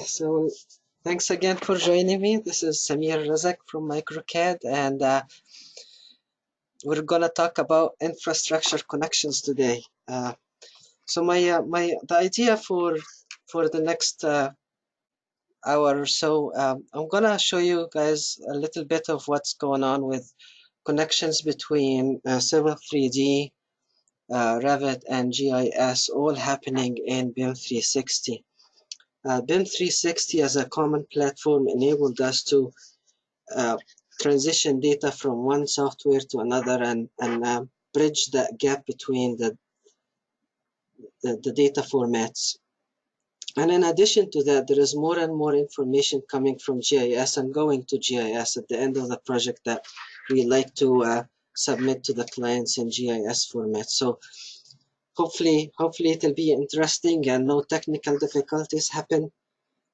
So thanks again for joining me. This is Samir Rezk from MicroCAD, and we're gonna talk about infrastructure connections today. So the idea for the next hour or so, I'm gonna show you guys a little bit of what's going on with connections between Civil 3D, Revit, and GIS, all happening in BIM 360. BIM 360 as a common platform enabled us to uh, transition data from one software to another and bridge that gap between the data formats. And in addition to that, there is more and more information coming from GIS and going to GIS at the end of the project that we like to submit to the clients in GIS format. So hopefully it'll be interesting and no technical difficulties happen.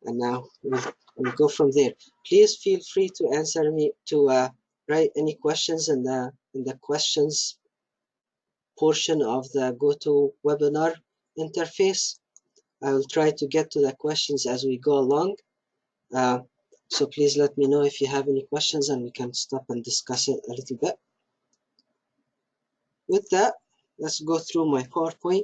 And now we'll go from there. Please feel free to answer me to write any questions in the questions portion of the GoToWebinar interface. I will try to get to the questions as we go along. So please let me know if you have any questions and we can stop and discuss it a little bit. With that, let's go through my PowerPoint.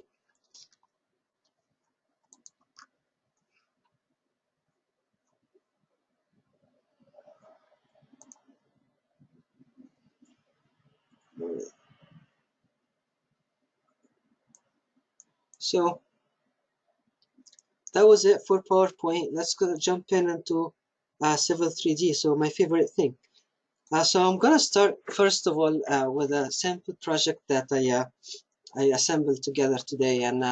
So that was it for PowerPoint. Let's go jump into Civil 3D. So my favorite thing. So I'm gonna start first of all with a sample project that I assembled together today, and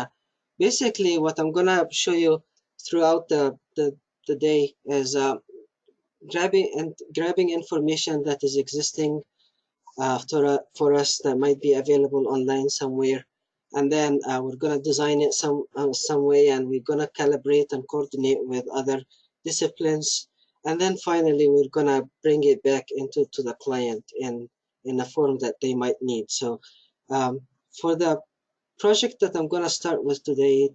basically what I'm gonna show you throughout the day is grabbing information that is existing for us that might be available online somewhere, and then we're gonna design it some way, and we're gonna calibrate and coordinate with other disciplines, and then finally we're gonna bring it back into the client in a form that they might need. So for the project that I'm gonna start with today,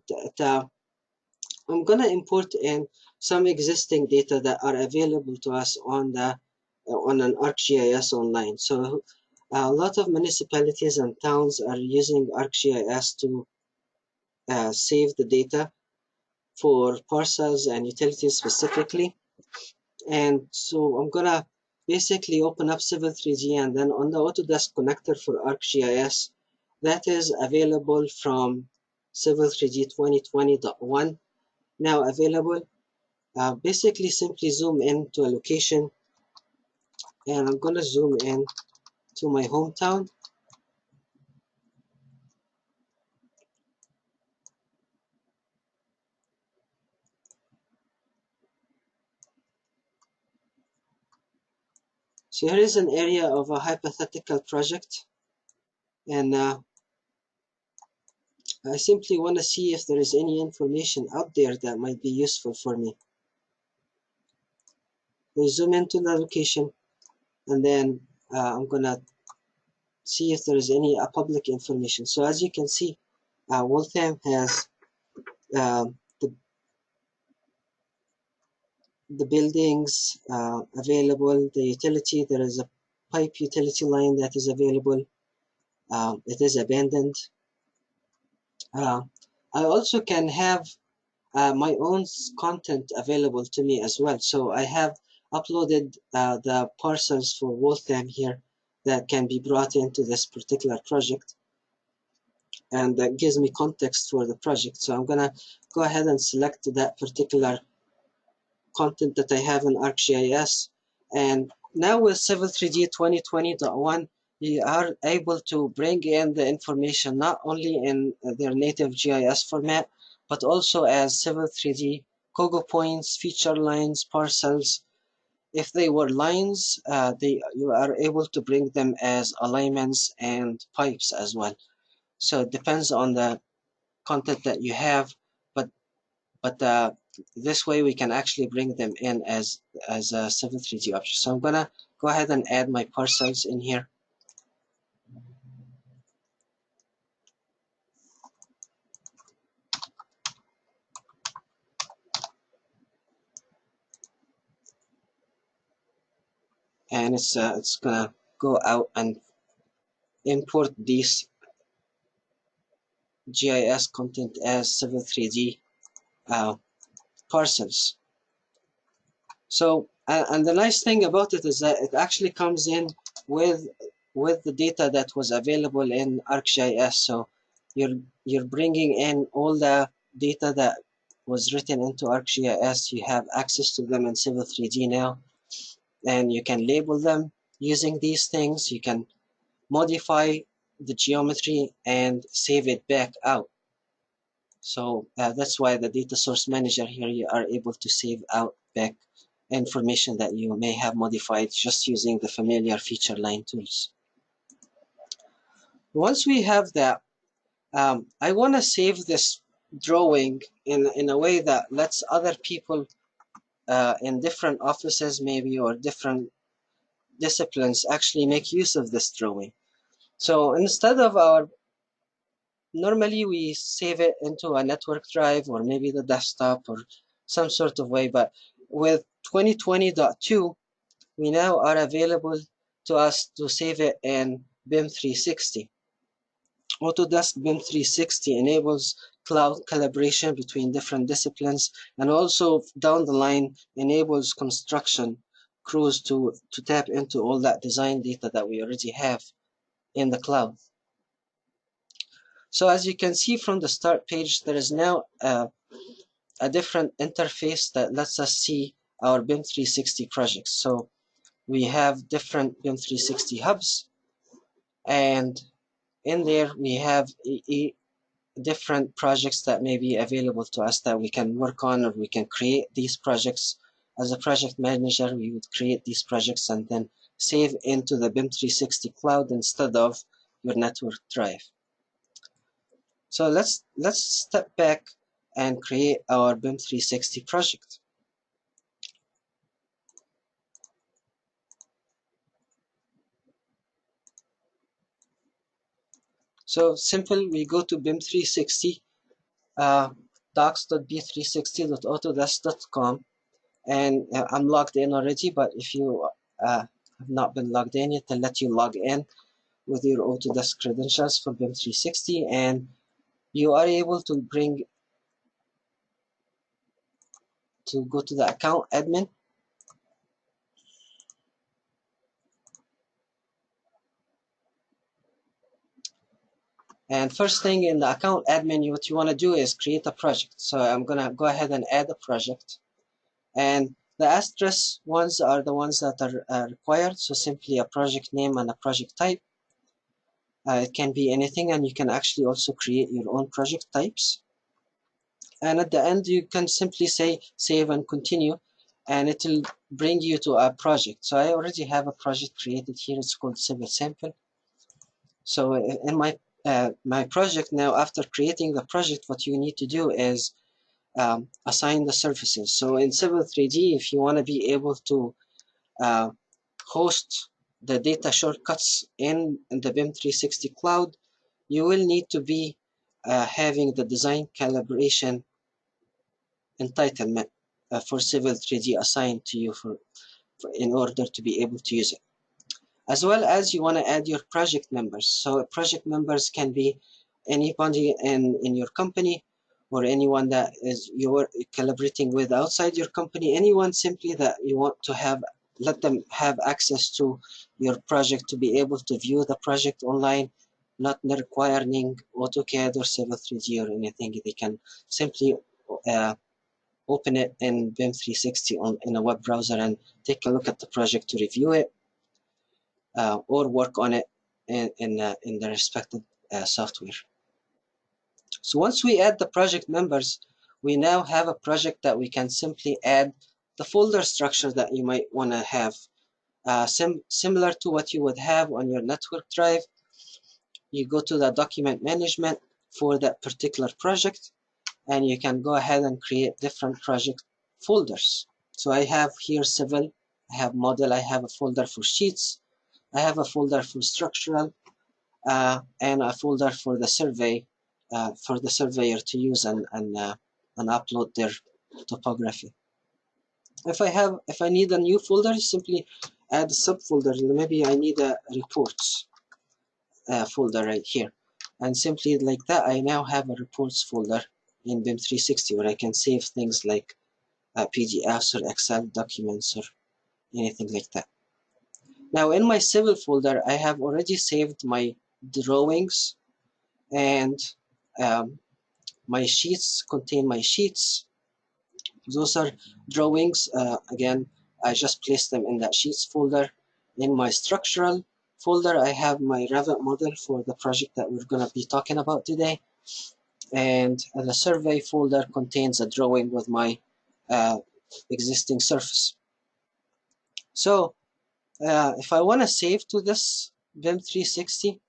I'm gonna import in some existing data that are available to us on an ArcGIS online. So a lot of municipalities and towns are using ArcGIS to save the data for parcels and utilities specifically. And so I'm gonna basically open up Civil 3D, and then on the Autodesk connector for ArcGIS that is available from Civil 3D 2020.1 now available. Basically simply zoom in to a location, and I'm gonna zoom in to my hometown. So here is an area of a hypothetical project, and I simply want to see if there is any information out there that might be useful for me. I zoom into the location, and then I'm gonna see if there is any public information. So as you can see, Waltham has the buildings available, the utility, there is a pipe utility line that is available. It is abandoned. I also can have my own content available to me as well. So I have uploaded the parcels for Waltham here that can be brought into this particular project, and that gives me context for the project. So I'm gonna go ahead and select that particular content that I have in ArcGIS, and now with Civil 3D 2020.1 you are able to bring in the information not only in their native GIS format, but also as Civil 3D Kogo points, feature lines, parcels. If they were lines, you are able to bring them as alignments and pipes as well. So it depends on the content that you have, but this way we can actually bring them in as a Civil 3D object. So I'm gonna go ahead and add my parcels in here. and it's gonna go out and import these GIS content as Civil 3D parcels. So, and the nice thing about it is that it actually comes in with the data that was available in ArcGIS. So you're bringing in all the data that was written into ArcGIS. You have access to them in Civil 3D now, and you can label them using these things. You can modify the geometry and save it back out. So that's why the data source manager here, you are able to save out back information that you may have modified just using the familiar feature line tools. Once we have that, I want to save this drawing in a way that lets other people in different offices maybe or different disciplines actually make use of this drawing. So instead of normally we save it into a network drive or maybe the desktop or some sort of way, but with 2020.2, we now are available to us to save it in BIM 360. Autodesk BIM 360 enables cloud collaboration between different disciplines, and also down the line enables construction crews to tap into all that design data that we already have in the cloud. So as you can see from the start page, there is now a different interface that lets us see our BIM 360 projects. So we have different BIM 360 hubs, and in there we have different projects that may be available to us that we can work on, or we can create these projects. As a project manager, we would create these projects and then save into the BIM 360 cloud instead of your network drive. So let's step back and create our BIM 360 project. So simple, we go to BIM 360, docs.b360.autodesk.com, and I'm logged in already, but if you have not been logged in yet, they'll let you log in with your Autodesk credentials for BIM 360, and you are able to go to the account admin. And first thing in the account admin, what you want to do is create a project. So I'm going to go ahead and add a project. And the asterisk ones are the ones that are required. So simply a project name and a project type. It can be anything, and you can actually also create your own project types. And at the end, you can simply say save and continue, and it will bring you to a project. So I already have a project created here. It's called Civil Sample. So in my project now, after creating the project, what you need to do is assign the services. So in Civil 3D, if you want to be able to host the data shortcuts in the BIM 360 cloud, you will need to be having the design calibration entitlement for Civil 3D assigned to you in order to be able to use it. As well as you want to add your project members. So project members can be anybody in your company, or anyone that is you're collaborating with outside your company, anyone simply that you want to let them have access to your project to be able to view the project online, not requiring AutoCAD or Civil 3D or anything. They can simply open it in BIM 360 in a web browser and take a look at the project to review it, or work on it in the respective software. So once we add the project members, we now have a project that we can simply add the folder structure that you might want to have. Similar to what you would have on your network drive, you go to the document management for that particular project, and you can go ahead and create different project folders. So I have here civil, I have model, I have a folder for sheets, I have a folder for structural, and a folder for the survey, for the surveyor to use and upload their topography. If I need a new folder, simply add a subfolder. Maybe I need a reports folder right here, and simply like that I now have a reports folder in BIM 360 where I can save things like PDFs or Excel documents or anything like that. Now in my civil folder I have already saved my drawings, and my sheets contain my sheets. Those are drawings. Again, I just placed them in that sheets folder. In my structural folder, I have my Revit model for the project that we're going to be talking about today. And the survey folder contains a drawing with my existing surface. So if I want to save to this BIM 360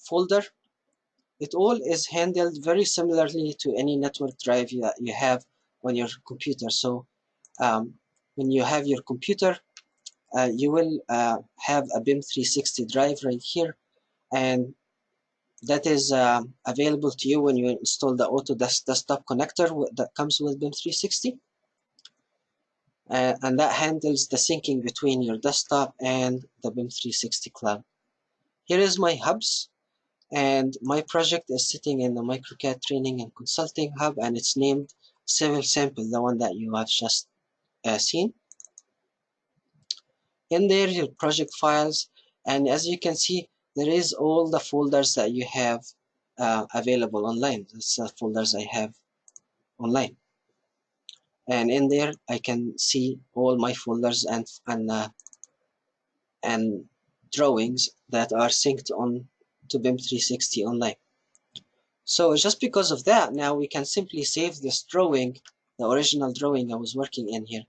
folder, it all is handled very similarly to any network drive you have on your computer. So when you have your computer, you will have a BIM 360 drive right here, and that is available to you when you install the Autodesk desktop connector that comes with BIM 360. And that handles the syncing between your desktop and the BIM 360 cloud. Here is my hubs, and my project is sitting in the MicroCAD Training and Consulting Hub, and it's named Civil Sample, the one that you have just seen. In there, your project files, and as you can see, there is all the folders that you have available online. That's the folders I have online, and in there I can see all my folders and drawings that are synced on to BIM 360 online. So just because of that, now we can simply save this drawing, the original drawing I was working in here,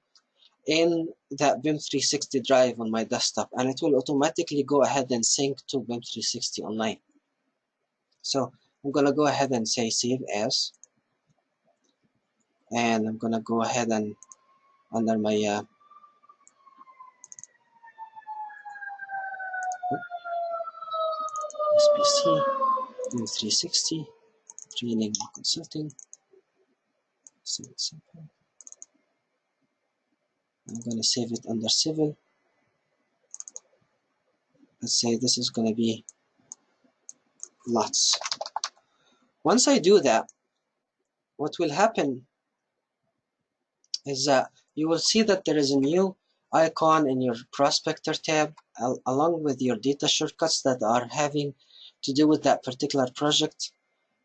in that BIM 360 drive on my desktop, and it will automatically go ahead and sync to BIM 360 online. So I'm going to go ahead and say save as, and I'm going to go ahead and under my SPC, BIM 360, training and consulting, simple. I'm going to save it under civil. Let's say this is going to be lots. Once I do that, what will happen is that you will see that there is a new icon in your prospector tab along with your data shortcuts that are having to do with that particular project,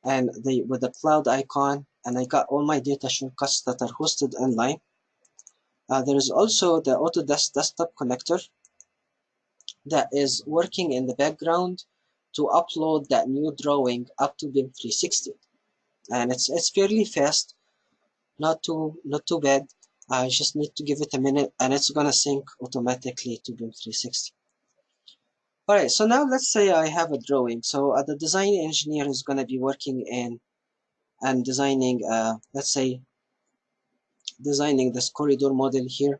and with the cloud icon, and I got all my data shortcuts that are hosted online. There is also the Autodesk desktop connector that is working in the background to upload that new drawing up to BIM 360, and it's fairly fast. Not too bad. I just need to give it a minute and it's gonna sync automatically to BIM 360. Alright, so now let's say I have a drawing. So the design engineer is gonna be working in and designing, let's say, designing this corridor model here.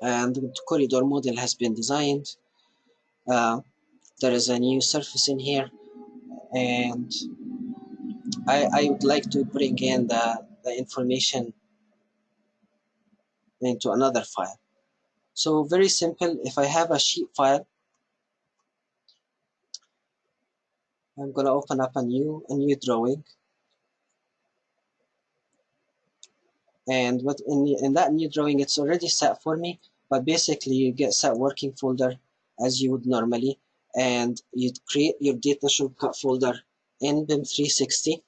And the corridor model has been designed. There is a new surface in here, and I would like to bring in the information into another file. So very simple. If I have a sheet file, I'm going to open up a new drawing, and what in that new drawing it's already set for me, but basically you get set working folder as you would normally, and you create your data shortcut folder in BIM 360,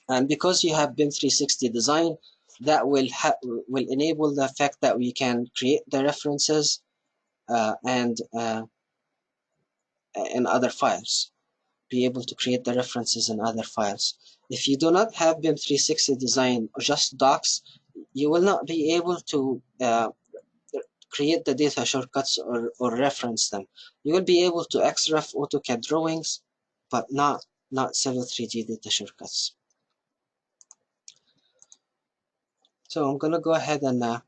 and because you have BIM 360 design, that will enable the fact that we can create the references and in other files. Be able to create the references in other files. If you do not have BIM 360 design or just docs, you will not be able to create the data shortcuts or reference them. You will be able to XREF AutoCAD drawings, but not Civil 3D data shortcuts. So I'm going to go ahead and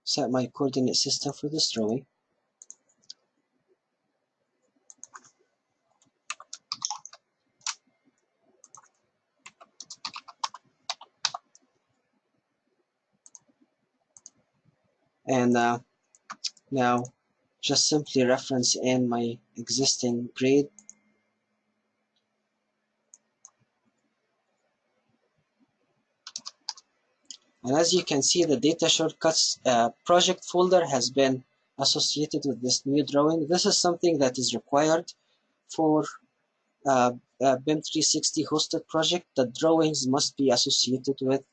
set my coordinate system for this drawing. And now just simply reference in my existing grade. And as you can see, the data shortcuts project folder has been associated with this new drawing. This is something that is required for BIM 360 hosted project. The drawings must be associated with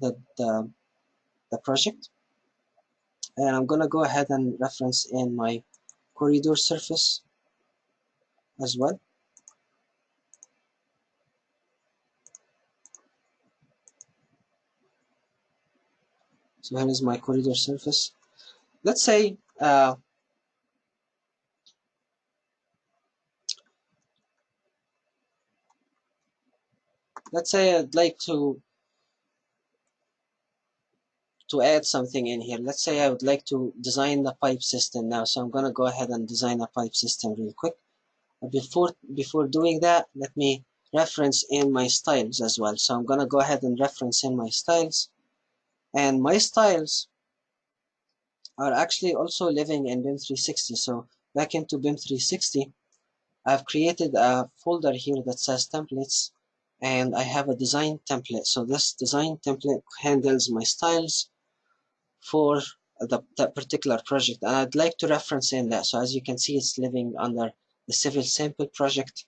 the project. And I'm going to go ahead and reference in my corridor surface as well. So here is my corridor surface. Let's say I'd like to add something in here. Let's say I would like to design the pipe system now. So I'm going to go ahead and design a pipe system real quick. Before doing that, let me reference in my styles as well. So I'm going to go ahead and reference in my styles. And my styles are actually also living in BIM 360. So back into BIM 360, I've created a folder here that says templates, and I have a design template. So this design template handles my styles for that particular project, and I'd like to reference in that. So as you can see, it's living under the civil sample project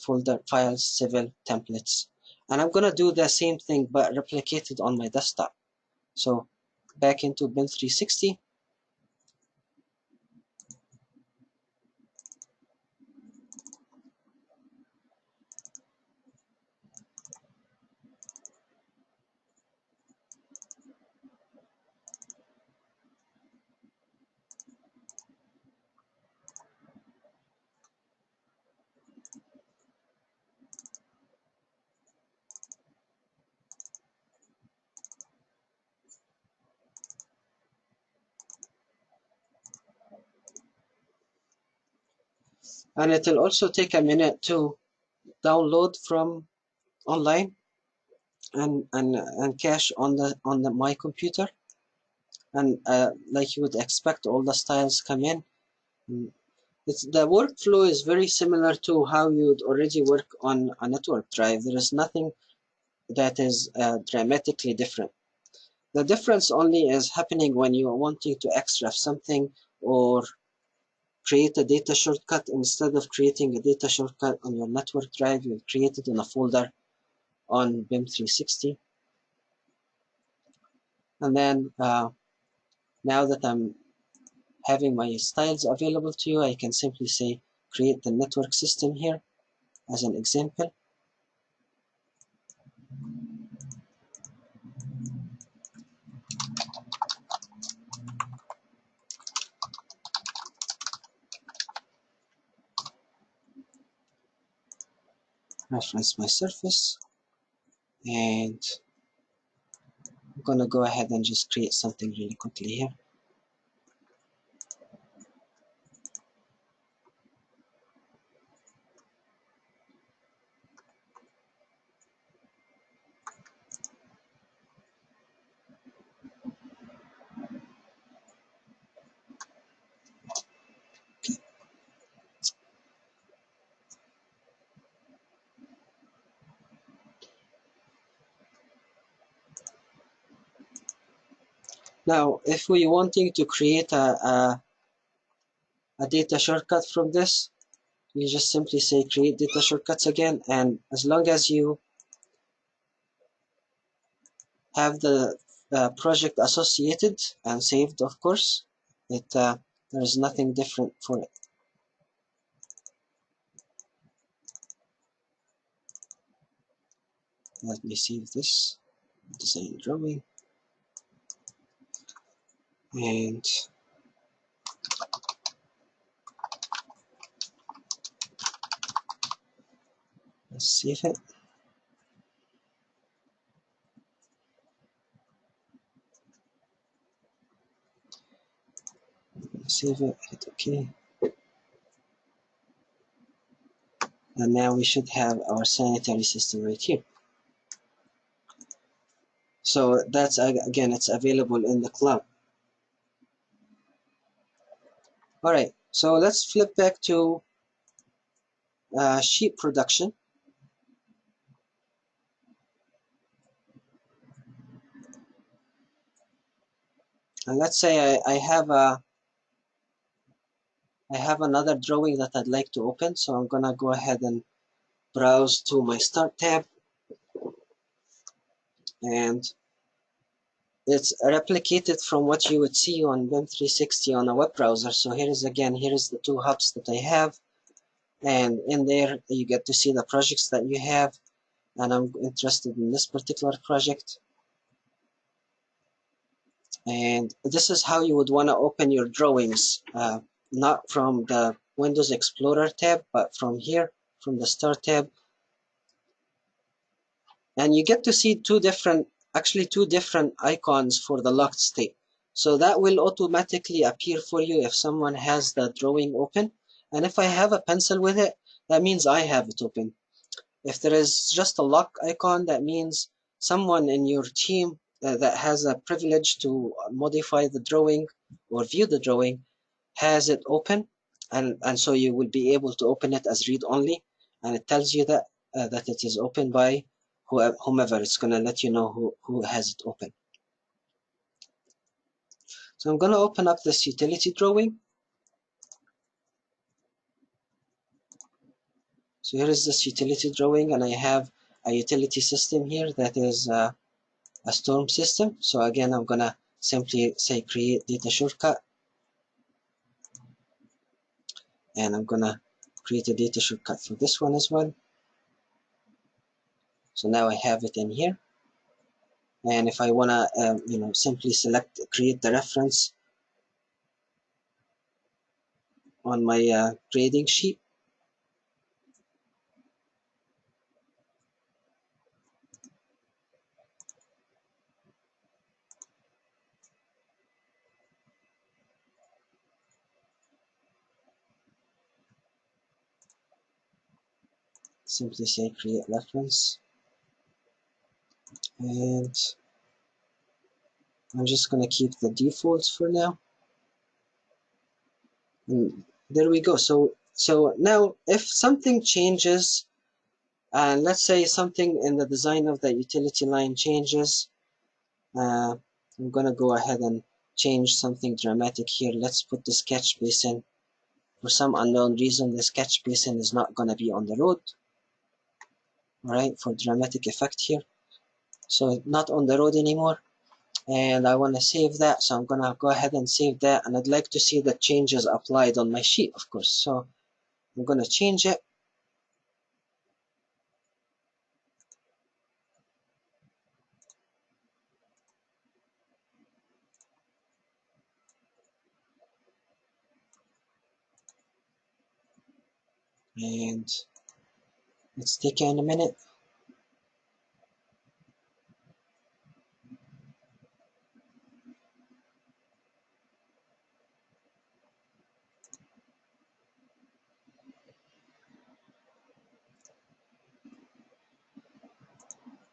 folder, files, civil templates. And I'm gonna do the same thing but replicated on my desktop. So back into BIM 360, and it will also take a minute to download from online and cache on my computer. And like you would expect, all the styles come in. The workflow is very similar to how you would already work on a network drive. There is nothing that is dramatically different. The difference only is happening when you are wanting to extract something or create a data shortcut. Instead of creating a data shortcut on your network drive, you create it in a folder on BIM 360. And then now that I'm having my styles available to you, I can simply say create the network system here as an example. Reference my surface, and I'm gonna go ahead and just create something really quickly here. Now, if we wanting to create a data shortcut from this, you just simply say create data shortcuts again, and as long as you have the project associated and saved, of course, there is nothing different for it. Let me save this design drawing, and let's save it. Save it, hit OK. And now we should have our sanitary system right here. So that's, again, it's available in the cloud. All right, so let's flip back to sheet production. And let's say I have another drawing that I'd like to open. So I'm gonna go ahead and browse to my Start tab, and it's replicated from what you would see on BIM 360 on a web browser. So here is the two hubs that I have, and in there you get to see the projects that you have. And I'm interested in this particular project. And this is how you would want to open your drawings, not from the Windows Explorer tab, but from here, from the Start tab. And you get to see two different icons for the locked state. So that will automatically appear for you if someone has the drawing open. And if I have a pencil with it, that means I have it open. If there is just a lock icon, that means someone in your team that has a privilege to modify the drawing or view the drawing has it open, and so you will be able to open it as read only, and it tells you that it is open by whomever. It's going to let you know who has it open. So I'm going to open up this utility drawing. So here is this utility drawing, and I have a utility system here that is a storm system. So again, I'm gonna simply say create data shortcut, and I'm gonna create a data shortcut for this one as well. So now I have it in here, and if I wanna simply select create the reference on my grading sheet, simply say create reference, and I'm just gonna keep the defaults for now. And there we go. So now if something changes, and let's say something in the design of the utility line changes, I'm gonna go ahead and change something dramatic here. Let's put the sketch basin. For some unknown reason, the sketch basin is not gonna be on the road. All right, for dramatic effect here. So not on the road anymore. And I wanna save that, so I'm gonna go ahead and save that. And I'd like to see the changes applied on my sheet, of course. So I'm gonna change it. And it's taking a minute.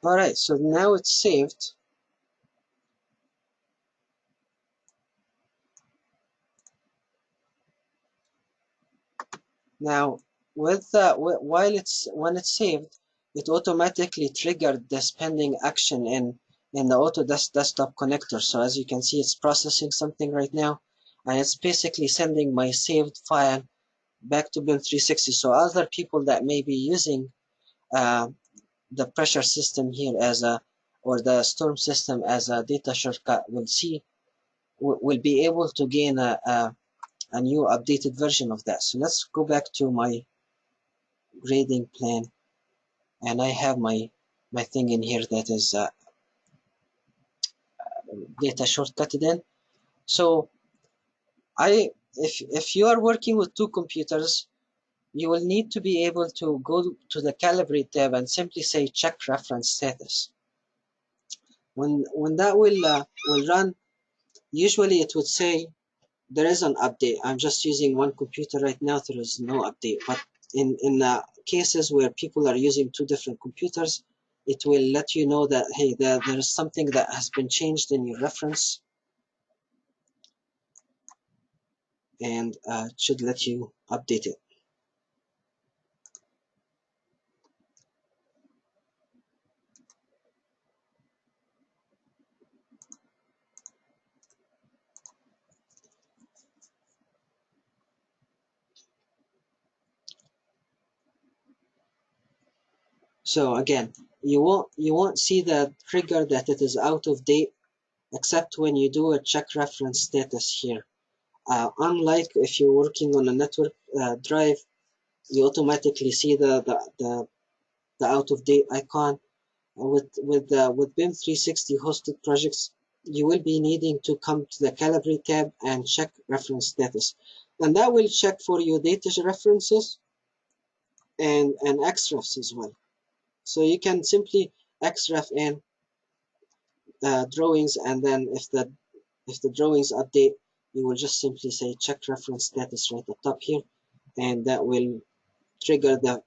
All right, so now it's saved. Now, when it's saved, it automatically triggered this pending action in the Autodesk desktop connector. So as you can see, it's processing something right now, and it's basically sending my saved file back to BIM 360. So other people that may be using uh, the pressure system here or the storm system as a data shortcut will be able to gain a new updated version of that. So let's go back to my grading plan, and I have my thing in here that is data shortcutted in. So if you are working with two computers, you will need to be able to go to the calibrate tab and simply say check reference status. When that will run, usually it would say there is an update. I'm just using one computer right now. There is no update. But in cases where people are using two different computers, it will let you know that, hey, there is something that has been changed in your reference. and it should let you update it. So again, you won't see the trigger that it is out of date except when you do a check reference status here. Unlike if you're working on a network drive, you automatically see the out of date icon. With BIM 360 hosted projects, you will be needing to come to the Calibrate tab and check reference status, and that will check for your data references and XREFs as well. So you can simply XREF in drawings, and then if the drawings update, you will just simply say check reference status right at top here, and that will trigger the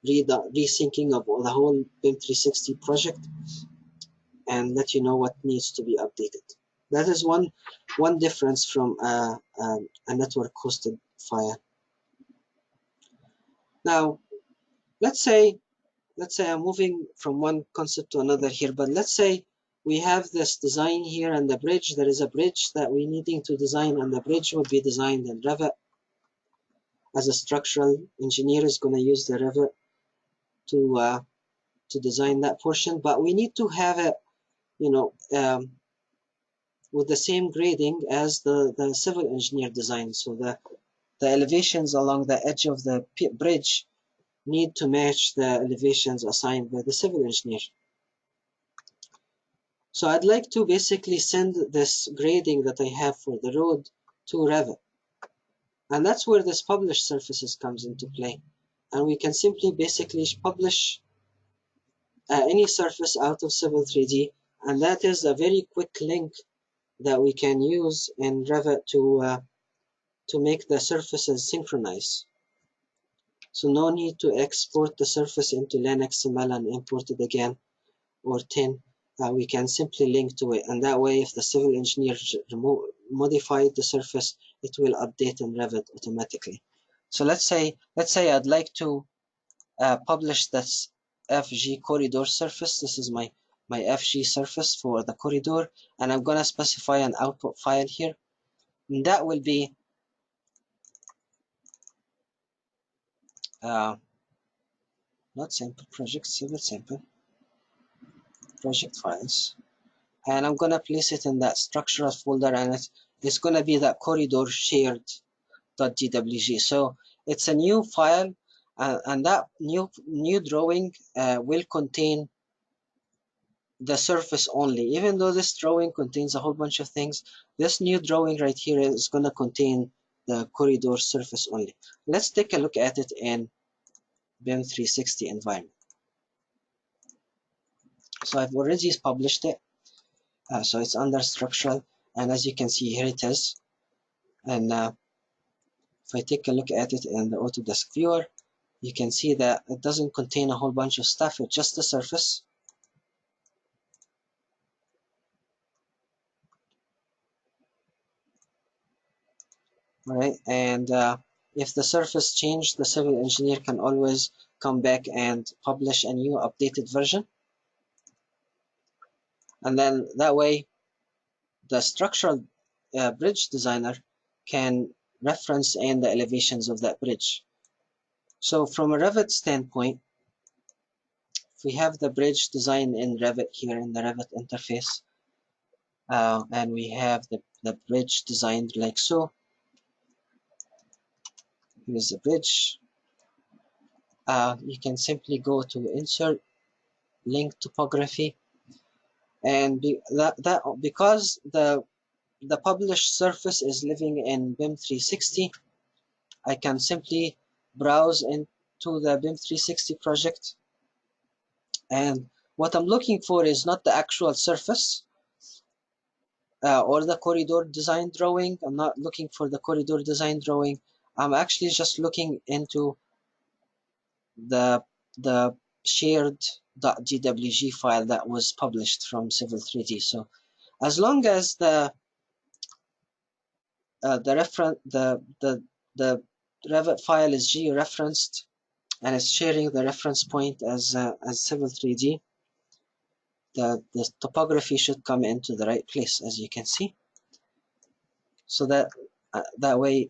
resyncing of the whole BIM 360 project and let you know what needs to be updated. That is one difference from a network hosted file. Now, let's say I'm moving from one concept to another here, but let's say we have this design here and the bridge. There is a bridge that we needing to design, and the bridge will be designed in Revit. As a structural engineer is going to use the Revit to design that portion, but we need to have it, you know, with the same grading as the civil engineer design. So the elevations along the edge of the bridge need to match the elevations assigned by the civil engineer. So I'd like to basically send this grading that I have for the road to Revit. And that's where this publish surfaces comes into play. And we can simply basically publish any surface out of Civil 3D. And that is a very quick link that we can use in Revit to make the surfaces synchronize. So no need to export the surface into LenXML and import it again, or TIN. We can simply link to it, and that way if the civil engineer modified the surface, it will update in Revit automatically. So let's say I'd like to publish this FG corridor surface. This is my FG surface for the corridor, and I'm gonna specify an output file here, and that will be not sample project, civil sample project files, and I'm gonna place it in that structural folder, and it's gonna be that corridor shared.dwg. So it's a new file, and that new drawing will contain the surface only. Even though this drawing contains a whole bunch of things, this new drawing right here is gonna contain the corridor surface only. Let's take a look at it in BIM 360 environment. So I've already published it. So it's under structural, and as you can see here it is. And if I take a look at it in the Autodesk viewer, you can see that it doesn't contain a whole bunch of stuff. It's just the surface. All right, and if the surface changed, the civil engineer can always come back and publish a new updated version. And then that way, the structural bridge designer can reference in the elevations of that bridge. So from a Revit standpoint, if we have the bridge design in Revit here in the Revit interface, and we have the bridge designed like so. Here's the bridge. You can simply go to insert link topography, and because the published surface is living in BIM 360, I can simply browse into the BIM 360 project, and what I'm looking for is not the actual surface or the corridor design drawing. I'm not looking for the corridor design drawing. I'm actually just looking into the shared.dwg file that was published from Civil 3D. So as long as the the Revit file is georeferenced, and it's sharing the reference point as Civil 3D. The topography should come into the right place, as you can see, so that that way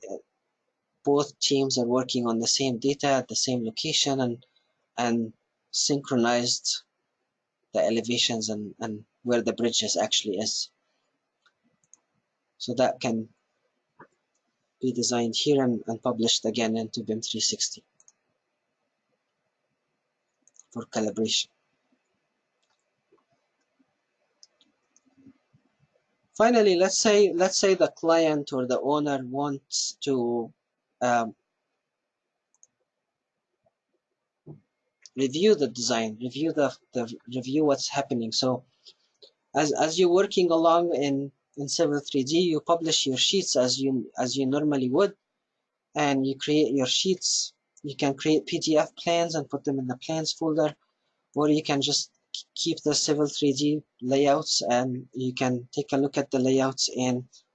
both teams are working on the same data at the same location, and synchronized the elevations and where the bridges actually is. So that can be designed here and published again into BIM 360 for calibration. Finally, let's say the client or the owner wants to review the design, review what's happening. So as you're working along in Civil 3D, you publish your sheets as you normally would, and you create your sheets. You can create PDF plans and put them in the plans folder, or you can just keep the Civil 3D layouts, and you can take a look at the layouts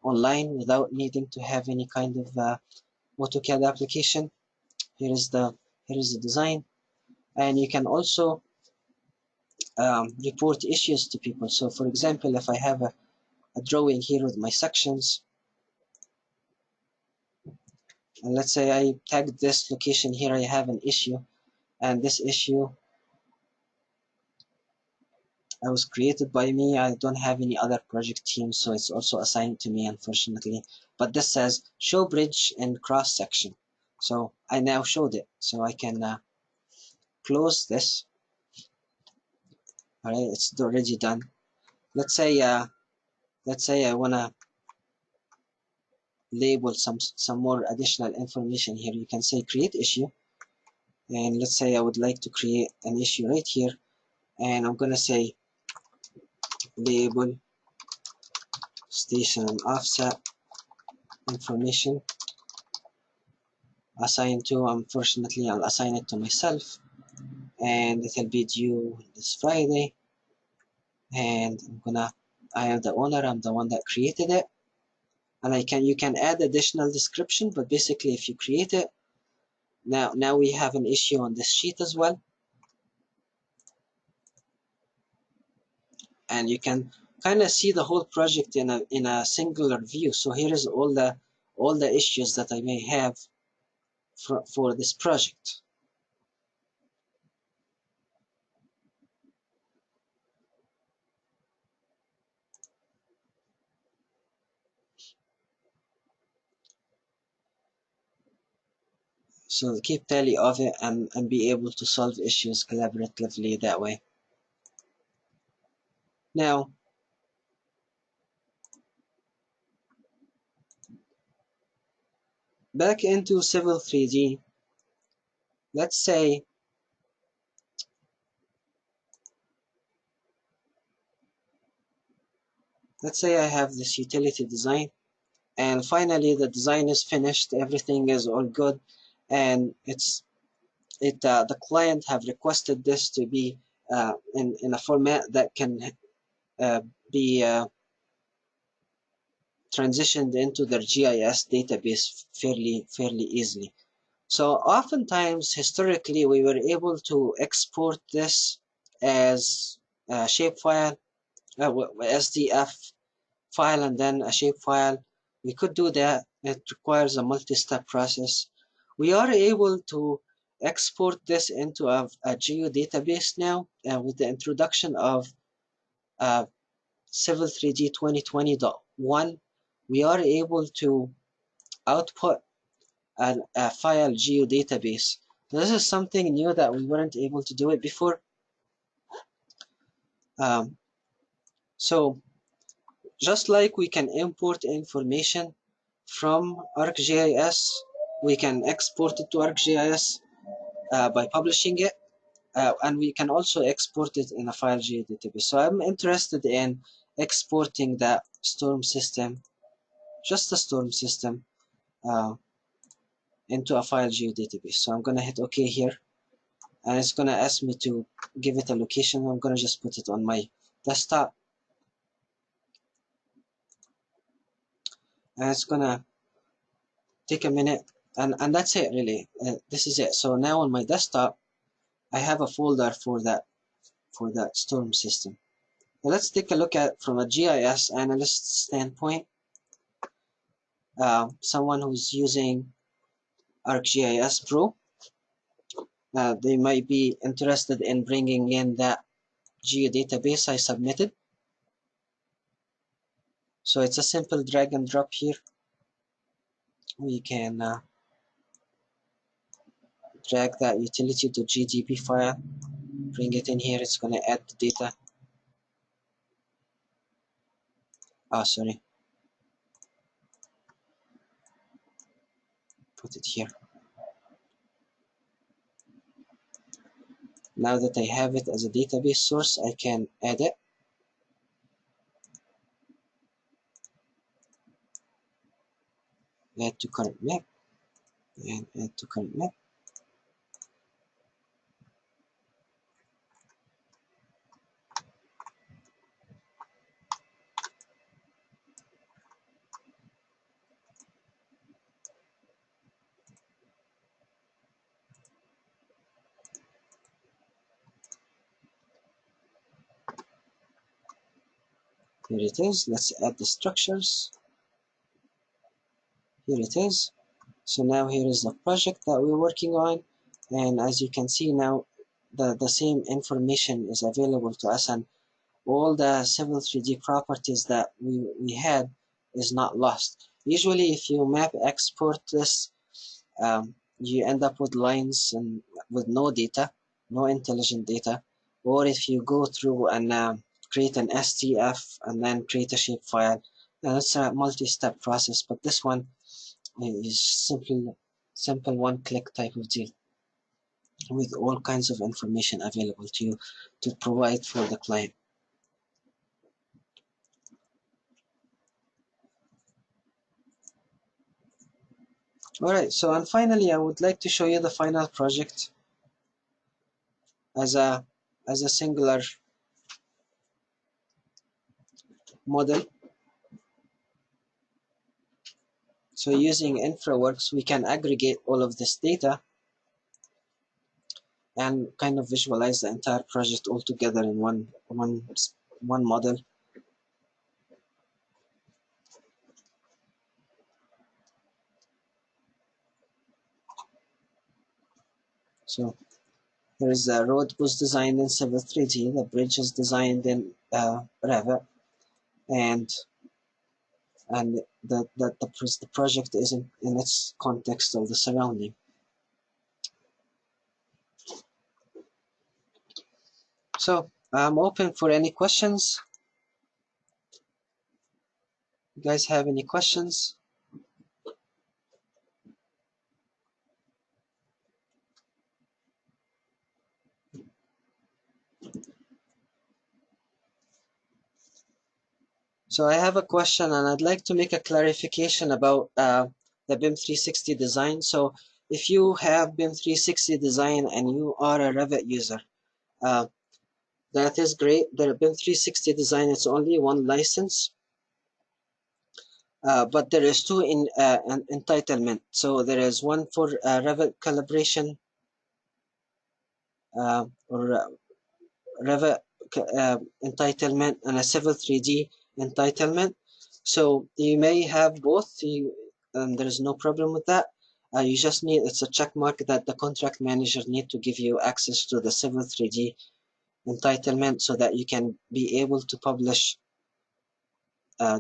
online without needing to have any kind of AutoCAD application. Here is the design, and you can also report issues to people. So for example, if I have a drawing here with my sections, and let's say I tagged this location here, I have an issue, and this issue was created by me. I don't have any other project team, so it's also assigned to me, unfortunately. But this says show bridge and cross section. So I now showed it, so I can close this. All right, it's already done. Let's say I wanna label some more additional information here. You can say create issue, and let's say I would like to create an issue right here, and I'm gonna say label station and offset information assigned to. Unfortunately, I'll assign it to myself, and it'll be due this Friday, and I am the owner, I'm the one that created it, and you can add additional description, but basically if you create it, now we have an issue on this sheet as well, and you can kind of see the whole project in a singular view. So here is all the issues that I may have for this project. So keep tally of it and be able to solve issues collaboratively that way. Now, back into Civil 3D, let's say I have this utility design, and finally the design is finished, everything is all good, and the client have requested this to be in a format that can be transitioned into their GIS database fairly easily. So oftentimes, historically, we were able to export this as a shapefile, SDF file, and then a shapefile. We could do that. It requires a multi-step process. We are able to export this into a geodatabase now with the introduction of Civil 3D 2020.1. We are able to output a file geodatabase. This is something new that we weren't able to do it before. So just like we can import information from ArcGIS, we can export it to ArcGIS by publishing it, and we can also export it in a file geodatabase. So I'm interested in exporting that storm system, just a storm system, into a file geodatabase. So I'm gonna hit OK here, and it's gonna ask me to give it a location. I'm gonna just put it on my desktop, and it's gonna take a minute, and that's it really. This is it. So now on my desktop, I have a folder for that storm system. Now let's take a look at from a GIS analyst standpoint. Someone who's using ArcGIS Pro, they might be interested in bringing in that geodatabase I submitted. So it's a simple drag and drop here. We can drag that utility to GDB file, bring it in here. It's going to add the data. Sorry. Put it here. Now that I have it as a database source, I can add it. Add to current map, and add to current map. Here it is. Let's add the structures. Here it is. So now here is the project that we're working on, and as you can see now, the same information is available to us, and all the civil 3D properties that we had is not lost. Usually if you map export this, you end up with lines and with no data, no intelligent data. Or if you go through and create an STF and then create a shapefile, that's a multi-step process, but this one is simple one-click type of deal with all kinds of information available to you to provide for the client. Alright, so and finally I would like to show you the final project as a singular model. So using InfraWorks, we can aggregate all of this data and kind of visualize the entire project all together in one model. So there is a road was designed in Civil 3D, the bridge is designed in Revit, and the project is in its context of the surrounding. So I'm open for any questions. You guys have any questions? So I have a question, and I'd like to make a clarification about the BIM 360 design. So if you have BIM 360 design and you are a Revit user, that is great. The BIM 360 design is only one license, but there is two in an entitlement. So there is one for Revit calibration or Revit entitlement and a Civil 3D entitlement. So you may have both, and there's no problem with that. You just need, it's a check mark that the contract manager need to give you access to the Civil 3D entitlement so that you can be able to publish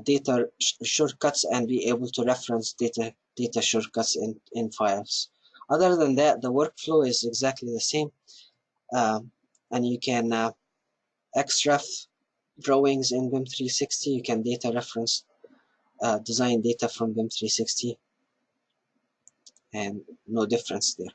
data shortcuts and be able to reference data shortcuts in files. Other than that, the workflow is exactly the same, and you can XREF drawings in BIM 360. You can data reference design data from BIM 360, and no difference there.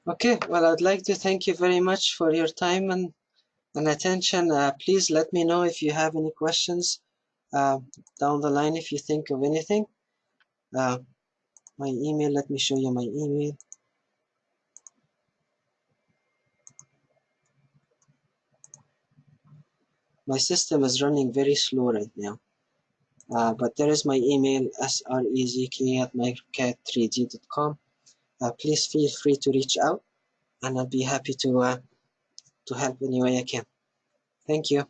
Okay, well, I'd like to thank you very much for your time and attention. Please let me know if you have any questions down the line if you think of anything. My email, let me show you my email. My system is running very slow right now. But there is my email, srezk@microcad3d.com. Please feel free to reach out, and I'll be happy to help any way I can. Thank you.